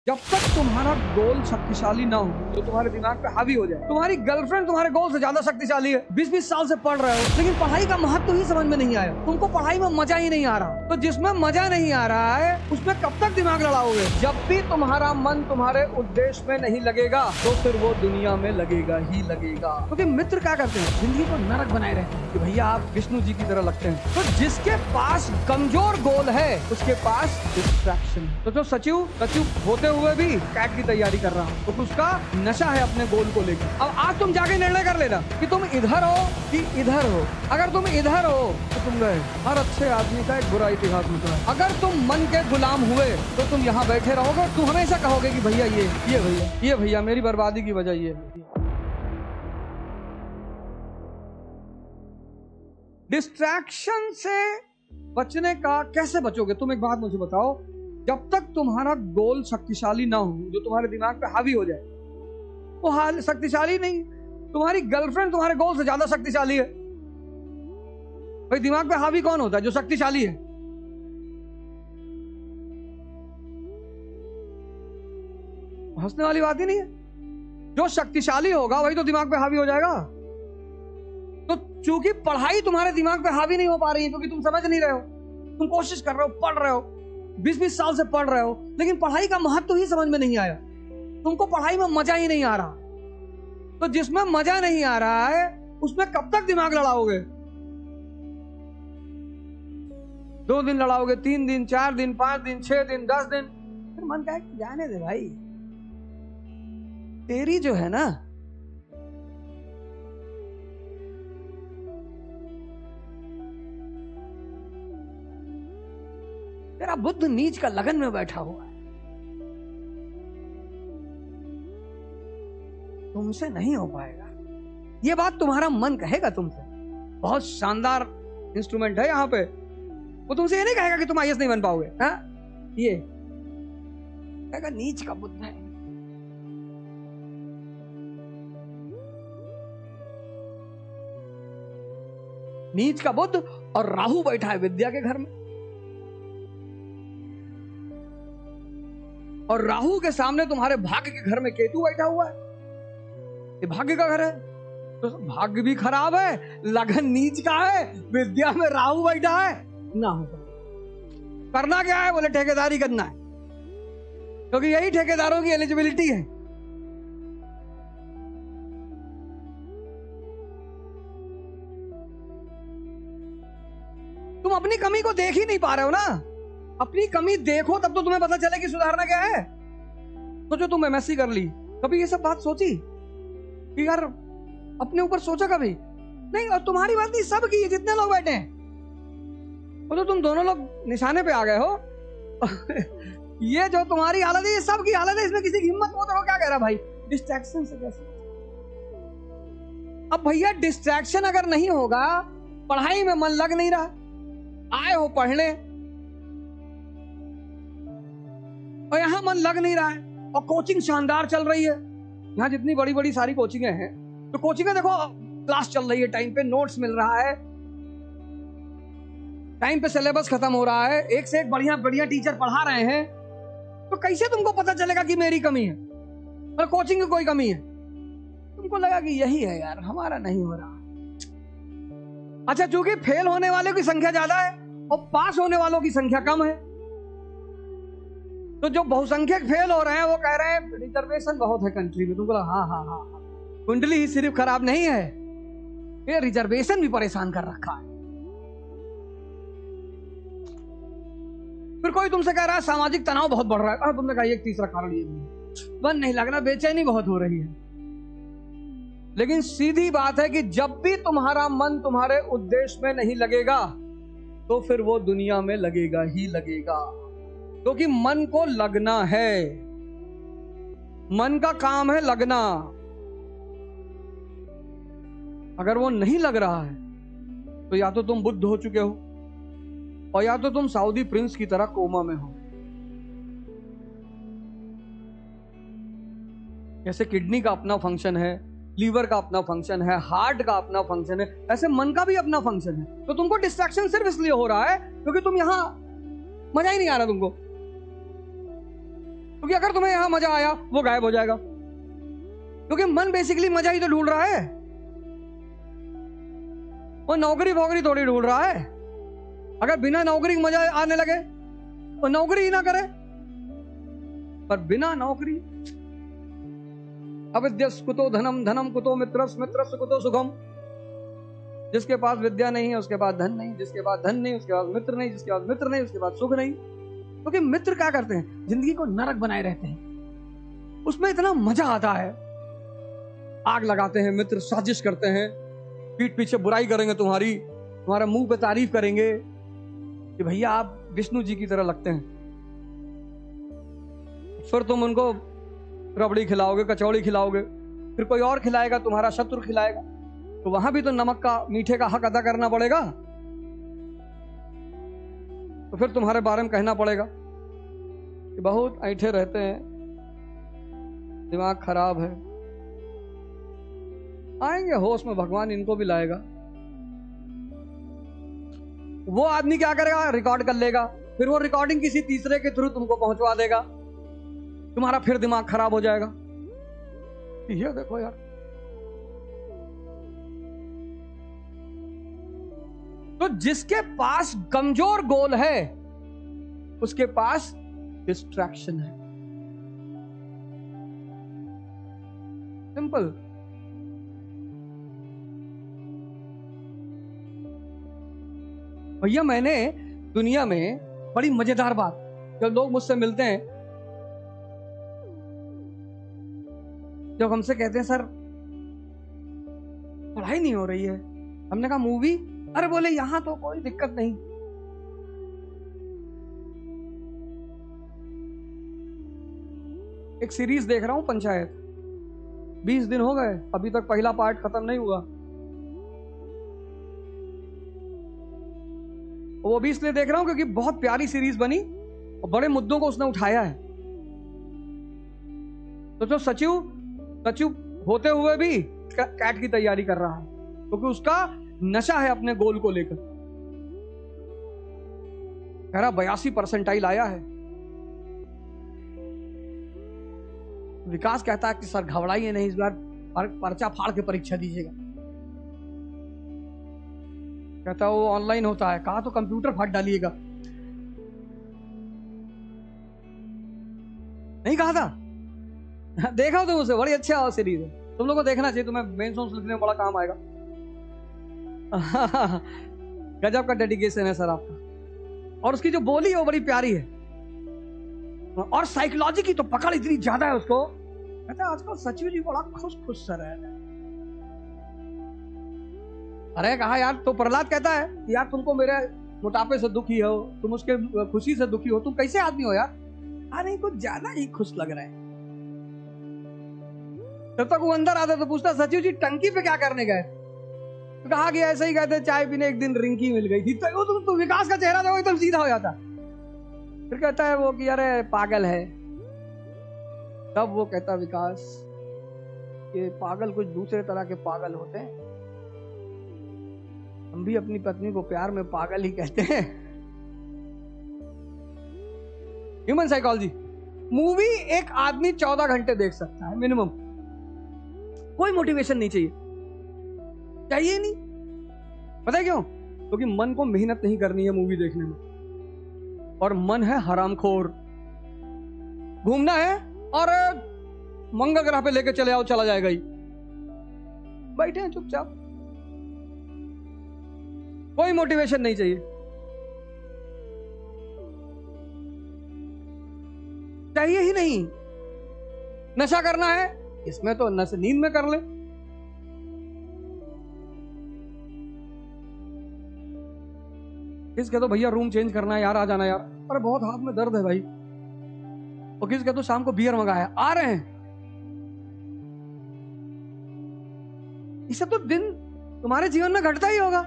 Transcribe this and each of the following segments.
जब तक तुम्हारा गोल शक्तिशाली ना हो, जो तुम्हारे दिमाग पे हावी हो जाए। तुम्हारी गर्लफ्रेंड तुम्हारे गोल से ज्यादा शक्तिशाली है, 20-20 साल से पढ़ रहे हो, लेकिन पढ़ाई का महत्व ही समझ में नहीं आया, तुमको पढ़ाई में मजा ही नहीं आ रहा। तो जिसमें मजा नहीं आ रहा है उसमें कब तक दिमाग लड़ाओगे? जब भी तुम्हारा मन तुम्हारे उद्देश्य में नहीं लगेगा तो फिर वो दुनिया में लगेगा ही लगेगा। क्योंकि मित्र क्या करते हैं, जिंदगी को नरक बनाए रहते हैं कि भैया आप विष्णु जी की तरह लगते हैं। तो जिसके पास कमजोर गोल है उसके पास डिस्ट्रैक्शन। तो जो सचिव होते हुए भी कैट की तैयारी कर रहा हूं, तो उसका नशा है अपने गोल को लेकर। अब आज तुम जाके निर्णय कर लेना कि तुम इधर हो कि इधर हो। अगर तुम इधर हो तो तुम गए। हर अच्छे आदमी का एक बुरा इतिहास होता है। अगर तुम मन के गुलाम हुए तो तुम यहाँ बैठे रहोगे और तुम हमेशा कहोगे कि भैया ये भैया मेरी बर्बादी की वजह ये। डिस्ट्रैक्शन से बचने का कैसे बचोगे? तुम एक बात मुझे बताओ, जब तक तुम्हारा गोल शक्तिशाली ना हो, जो तुम्हारे दिमाग पे हावी हो जाए, वो हाल शक्तिशाली नहीं। तुम्हारी गर्लफ्रेंड तुम्हारे गोल से ज्यादा शक्तिशाली है। भाई दिमाग पे हावी कौन होता है? जो शक्तिशाली है। हंसने वाली बात ही नहीं है। जो शक्तिशाली होगा वही तो दिमाग पे हावी हो जाएगा। तो चूंकि पढ़ाई तुम्हारे दिमाग पे हावी नहीं हो पा रही है क्योंकि तुम समझ नहीं रहे हो, तुम कोशिश कर रहे हो, पढ़ रहे हो, 20-20 साल से पढ़ रहे हो, लेकिन पढ़ाई का महत्व ही समझ में नहीं आया, तुमको पढ़ाई में मजा ही नहीं आ रहा। तो जिसमें मजा नहीं आ रहा है उसमें कब तक दिमाग लड़ाओगे? 2 दिन लड़ाओगे, 3 दिन, 4 दिन, 5 दिन, 6 दिन, 10 दिन, फिर मन कहे कि जाने दे भाई, तेरी जो है ना तेरा बुद्ध नीच का लगन में बैठा हुआ है, तुमसे नहीं हो पाएगा। ये बात तुम्हारा मन कहेगा तुमसे। बहुत शानदार इंस्ट्रूमेंट है यहाँ पे। वो तुमसे ये नहीं कहेगा कि तुम आईएएस नहीं बन पाओगे, हाँ? ये कहेगा नीच का बुद्ध है। नीच का बुद्ध और राहु बैठा है विद्या के घर में, और राहु के सामने तुम्हारे भाग्य के घर में केतु बैठा हुआ है। ये भाग्य का घर है, तो भाग्य भी खराब है, लगन नीच का है, विद्या में राहु बैठा है। ना हो करना क्या है? बोले ठेकेदारी करना है, क्योंकि यही ठेकेदारों की एलिजिबिलिटी है। तुम अपनी कमी को देख ही नहीं पा रहे हो ना। अपनी कमी देखो तब तो तुम्हें पता चले कि सुधारना क्या है। तो जो तुम एमएससी कर ली, कभी ये सब बात सोची कि यार अपने ऊपर सोचा कभी नहीं? और तुम्हारी बात नहीं, सब की, जितने लोग बैठे हैं वो तो तुम दोनों लोग निशाने पे आ गए हो। ये जो तुम्हारी हालत है ये सब की हालत है, इसमें किसी की हिम्मत मत करो। क्या कह रहा भाई? डिस्ट्रैक्शन से कैसे? अब भैया डिस्ट्रैक्शन अगर नहीं होगा, पढ़ाई में मन लग नहीं रहा, आए हो पढ़ने और यहां मन लग नहीं रहा है, और कोचिंग शानदार चल रही है। यहाँ जितनी बड़ी बड़ी सारी कोचिंगें हैं, तो कोचिंगें देखो, क्लास चल रही है, टाइम पे नोट्स मिल रहा है, टाइम पे सिलेबस खत्म हो रहा है, एक से एक बढ़िया बढ़िया टीचर पढ़ा रहे हैं। तो कैसे तुमको पता चलेगा कि मेरी कमी है और कोचिंग की कोई कमी है? तुमको लगा कि यही है यार, हमारा नहीं हो रहा। अच्छा, चूंकि फेल होने वालों की संख्या ज्यादा है और पास होने वालों की संख्या कम है, तो जो बहुसंख्यक फेल हो रहे हैं वो कह रहे हैं रिजर्वेशन बहुत है कंट्री में। तुमको लगा हाँ, कुंडली ही सिर्फ खराब नहीं है, ये रिजर्वेशन भी परेशान कर रखा है। फिर कोई तुमसे कह रहा है सामाजिक तनाव बहुत बढ़ रहा है, तुमने कहा एक तीसरा कारण ये मन नहीं लग रहा, बेचैनी बहुत हो रही है। लेकिन सीधी बात है कि जब भी तुम्हारा मन तुम्हारे उद्देश्य में नहीं लगेगा तो फिर वो दुनिया में लगेगा ही लगेगा। क्योंकि मन को लगना है, मन का काम है लगना। अगर वो नहीं लग रहा है तो या तो तुम बुद्ध हो चुके हो और या तो तुम सऊदी प्रिंस की तरह कोमा में हो। जैसे किडनी का अपना फंक्शन है, लीवर का अपना फंक्शन है, हार्ट का अपना फंक्शन है, ऐसे मन का भी अपना फंक्शन है। तो तुमको डिस्ट्रैक्शन सिर्फ इसलिए हो रहा है क्योंकि तुम यहां मजा ही नहीं आ रहा तुमको। क्योंकि अगर तुम्हें यहां मजा आया वो गायब हो जाएगा, क्योंकि मन बेसिकली मजा ही तो ढूंढ रहा है, वो नौकरी वोकरी थोड़ी ढूंढ रहा है। अगर बिना नौकरी के मजा आने लगे वो नौकरी ही ना करे, पर बिना नौकरी अविद्यस् कुतो धनम, धनम कुतो मित्रस्, मित्रस् कुतो सुखम। जिसके पास विद्या नहीं है उसके पास धन नहीं, जिसके पास धन नहीं उसके पास मित्र नहीं, जिसके पास मित्र नहीं उसके पास सुख नहीं। क्योंकि मित्र क्या करते हैं, जिंदगी को नरक बनाए रहते हैं, उसमें इतना मजा आता है। आग लगाते हैं मित्र, साजिश करते हैं, पीठ पीछे बुराई करेंगे तुम्हारी, तुम्हारे मुंह पे तारीफ करेंगे कि भैया आप विष्णु जी की तरह लगते हैं। फिर तुम उनको रबड़ी खिलाओगे, कचौड़ी खिलाओगे, फिर कोई और खिलाएगा, तुम्हारा शत्रु खिलाएगा, तो वहां भी तो नमक का, मीठे का हक अदा करना पड़ेगा। तो फिर तुम्हारे बारे में कहना पड़ेगा कि बहुत ऐंठे रहते हैं, दिमाग खराब है। आएंगे होश में भगवान, इनको भी लाएगा। वो आदमी क्या करेगा, रिकॉर्ड कर लेगा, फिर वो रिकॉर्डिंग किसी तीसरे के थ्रू तुमको पहुंचवा देगा, तुम्हारा फिर दिमाग खराब हो जाएगा। ये देखो यार, तो जिसके पास कमजोर गोल है उसके पास डिस्ट्रैक्शन है। सिंपल। भैया मैंने दुनिया में बड़ी मजेदार बात, जब लोग मुझसे मिलते हैं, जब हमसे कहते हैं सर पढ़ाई नहीं हो रही है, हमने कहा मूवी, अरे बोले यहां तो कोई दिक्कत नहीं। एक सीरीज देख रहा हूं पंचायत, 20 दिन हो गए, अभी तक पहला पार्ट खत्म नहीं हुआ। वो भी इसलिए देख रहा हूं क्योंकि बहुत प्यारी सीरीज बनी और बड़े मुद्दों को उसने उठाया है। तो जो सचिव होते हुए भी कैट की तैयारी कर रहा है, क्योंकि उसका नशा है अपने गोल को लेकर। कह रहा 82 परसेंटाइल आया है। विकास कहता है कि सर घबराइए नहीं, इस बार पर्चा फाड़ के परीक्षा दीजिएगा। कहता है वो ऑनलाइन होता है, कहा तो कंप्यूटर फाड़ डालिएगा। नहीं कहा था? देखा तुम उसे, बड़ी अच्छा सीरीज है, तुम लोगों को देखना चाहिए, तुम्हें मेन सोर्स लिखने में बड़ा काम आएगा। गजब का डेडिकेशन है सर आपका। और उसकी जो बोली है वो बड़ी प्यारी है, और साइकोलॉजी की तो पकड़ इतनी ज्यादा है उसको। कहता है आजकल सचिव जी बड़ा खुश सर है। अरे कहा यार, तो प्रहलाद कहता है कि यार तुमको मेरे मोटापे से दुखी हो, तुम उसके खुशी से दुखी हो, तुम कैसे आदमी हो यार? अरे कुछ ज्यादा ही खुश लग रहा है। तब तक वो अंदर आता तो पूछता सचिव जी टंकी पे क्या करने गए? तो कहा कि ऐसे ही कहते चाय पीने, एक दिन रिंकी मिल गई थी। तो विकास का चेहरा था वो एकदम सीधा हो जाता। फिर कहता है वो कि अरे पागल है। तब वो कहता विकास ये पागल कुछ दूसरे तरह के पागल होते हैं, हम भी अपनी पत्नी को प्यार में पागल ही कहते हैं। ह्यूमन साइकोलॉजी मूवी एक आदमी 14 घंटे देख सकता है मिनिमम, कोई मोटिवेशन नहीं चाहिए नहीं। पता है क्यों? क्योंकि मन को मेहनत नहीं करनी है मूवी देखने में, और मन है हरामखोर। घूमना है और मंगल ग्रह पे लेके चले आओ, चला जाएगा ही। बैठे हैं चुपचाप, कोई मोटिवेशन नहीं चाहिए ही नहीं। नशा करना है इसमें तो नशा नींद में कर ले। किस कह दो भैया रूम चेंज करना है यार, आ जाना यार। अरे बहुत हाथ में दर्द है भाई। और किस कह दो शाम को बियर मंगाया, आ रहे हैं। इसे तो दिन तुम्हारे जीवन में घटता ही होगा।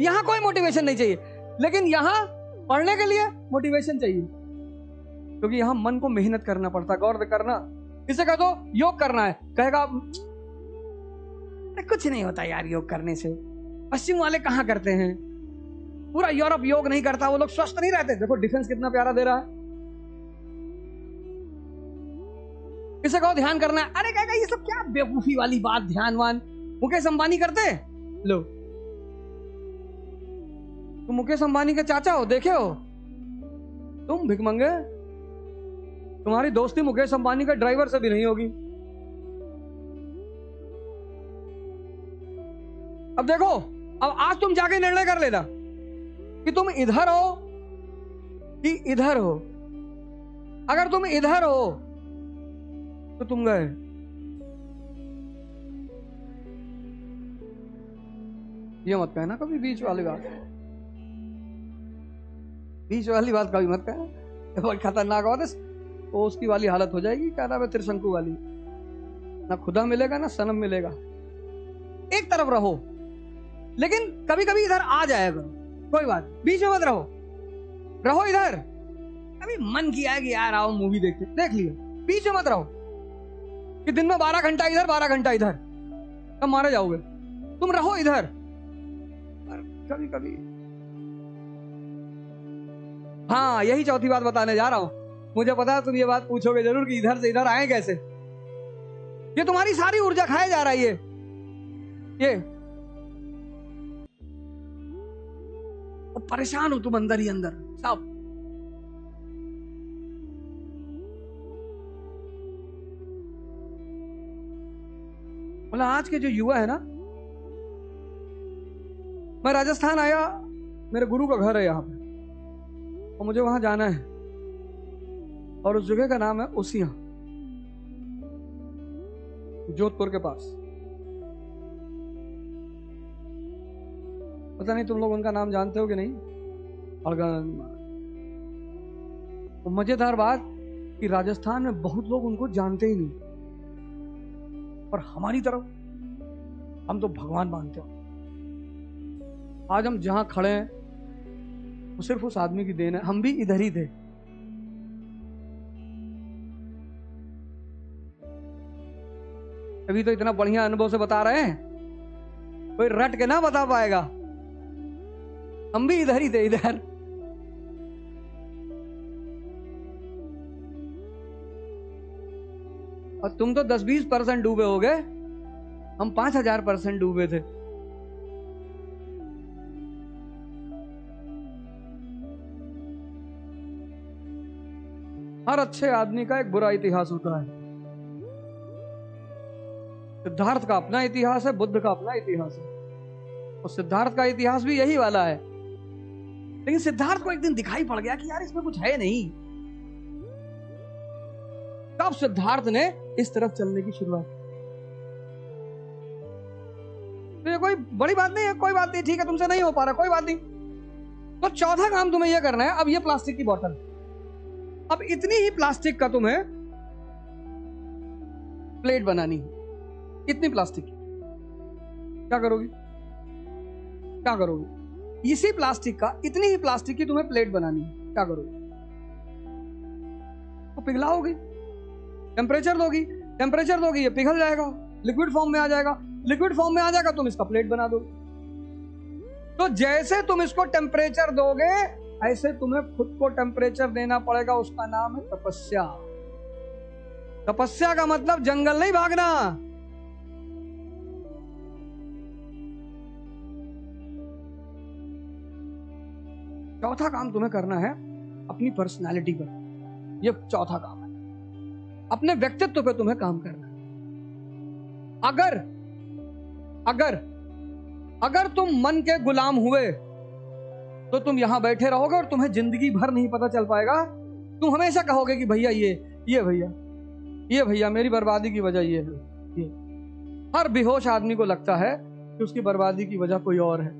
यहां कोई मोटिवेशन नहीं चाहिए, लेकिन यहां पढ़ने के लिए मोटिवेशन चाहिए, क्योंकि यहां मन को मेहनत करना पड़ता, गौर करना। इसे कह दो योग करना है, कहेगा कुछ नहीं होता यार योग करने से, पश्चिम वाले कहां करते हैं। पूरा यूरोप योग नहीं करता, वो लोग स्वस्थ नहीं रहते। देखो डिफेंस कितना प्यारा दे रहा है। किसे कहो ध्यान करना है, अरे कहेगा ये सब क्या बेवकूफी वाली बात, ध्यानवान मुकेश अंबानी करते। लो तुम मुकेश अंबानी के चाचा हो, देखे हो तुम भिखमंगे। तुम्हारी दोस्ती मुकेश अंबानी के ड्राइवर से भी नहीं होगी। अब देखो, अब आज तुम जाके निर्णय कर लेना कि तुम इधर हो कि इधर हो। अगर तुम इधर हो तो तुम गए। ये मत कहना कभी बीच वाली बात, बीच वाली बात कभी मत कहना, बहुत खतरनाक होता है। तो उसकी वाली हालत हो जाएगी, क्या नाम है, त्रिशंकु वाली। ना खुदा मिलेगा ना सनम मिलेगा। एक तरफ रहो, लेकिन कभी कभी इधर आ जाया करो, कोई बात, बीच में मत रहो, रहो इधर। कभी मन किया है कि यार आओ मूवी देखते, देख लिया, बीच में मत रहो कि दिन में 12 घंटा इधर 12 घंटा इधर, तब मारे जाओगे। तुम रहो इधर। कभी कभी हाँ, यही चौथी बात बताने जा रहा हूं। मुझे पता है तुम ये बात पूछोगे जरूर कि इधर से इधर आए कैसे। ये तुम्हारी सारी ऊर्जा खाए जा रहा है। ये और परेशान हो तुम अंदर ही अंदर सब। बोला आज के जो युवा है ना, मैं राजस्थान आया, मेरे गुरु का घर है यहाँ पे और मुझे वहां जाना है, और उस जगह का नाम है ओसिया, जोधपुर के पास। पता नहीं तुम लोग उनका नाम जानते हो कि नहीं। तो मजेदार बात कि राजस्थान में बहुत लोग उनको जानते ही नहीं, पर हमारी तरफ हम तो भगवान मानते हो। आज हम जहां खड़े हैं वो सिर्फ उस आदमी की देन है। हम भी इधर ही थे। अभी तो इतना बढ़िया अनुभव से बता रहे हैं, कोई रट के ना बता पाएगा। हम भी इधर ही थे, इधर। और तुम तो 10-20% डूबे हो गए, हम 5000% डूबे थे। हर अच्छे आदमी का एक बुरा इतिहास होता है। सिद्धार्थ का अपना इतिहास है, बुद्ध का अपना इतिहास है, और सिद्धार्थ का इतिहास भी यही वाला है। लेकिन सिद्धार्थ को एक दिन दिखाई पड़ गया कि यार इसमें कुछ है नहीं। तब सिद्धार्थ ने इस तरफ चलने की शुरुआत की। तो ये कोई बड़ी बात नहीं है, कोई बात नहीं, ठीक है, तुमसे नहीं हो पा रहा, कोई बात नहीं। तो चौथा काम तुम्हें यह करना है। अब ये प्लास्टिक की बोतल, अब इतनी ही प्लास्टिक का तुम्हें प्लेट बनानी है। कितनी प्लास्टिक की, क्या करोगी, क्या करोगी? इसी प्लास्टिक का, इतनी ही प्लास्टिक की तुम्हें प्लेट बनानी है, क्या करोगी? तो पिघलाओगी, टेम्परेचर दोगी, टेम्परेचर दोगी, ये पिघल जाएगा, लिक्विड फॉर्म में आ जाएगा, लिक्विड फॉर्म में आ जाएगा, तुम इसका प्लेट बना दोगे। तो जैसे तुम इसको टेम्परेचर दोगे, ऐसे तुम्हें खुद को टेम्परेचर देना पड़ेगा। उसका नाम है तपस्या। तपस्या का मतलब जंगल नहीं भागना। चौथा काम तुम्हें करना है अपनी पर्सनालिटी पर। यह चौथा काम है, अपने व्यक्तित्व पे तुम्हें काम करना है। अगर तुम मन के गुलाम हुए तो तुम यहां बैठे रहोगे और तुम्हें जिंदगी भर नहीं पता चल पाएगा। तुम हमेशा कहोगे कि भैया ये भैया मेरी बर्बादी की वजह ये है। हर बेहोश आदमी को लगता है कि उसकी बर्बादी की वजह कोई और है।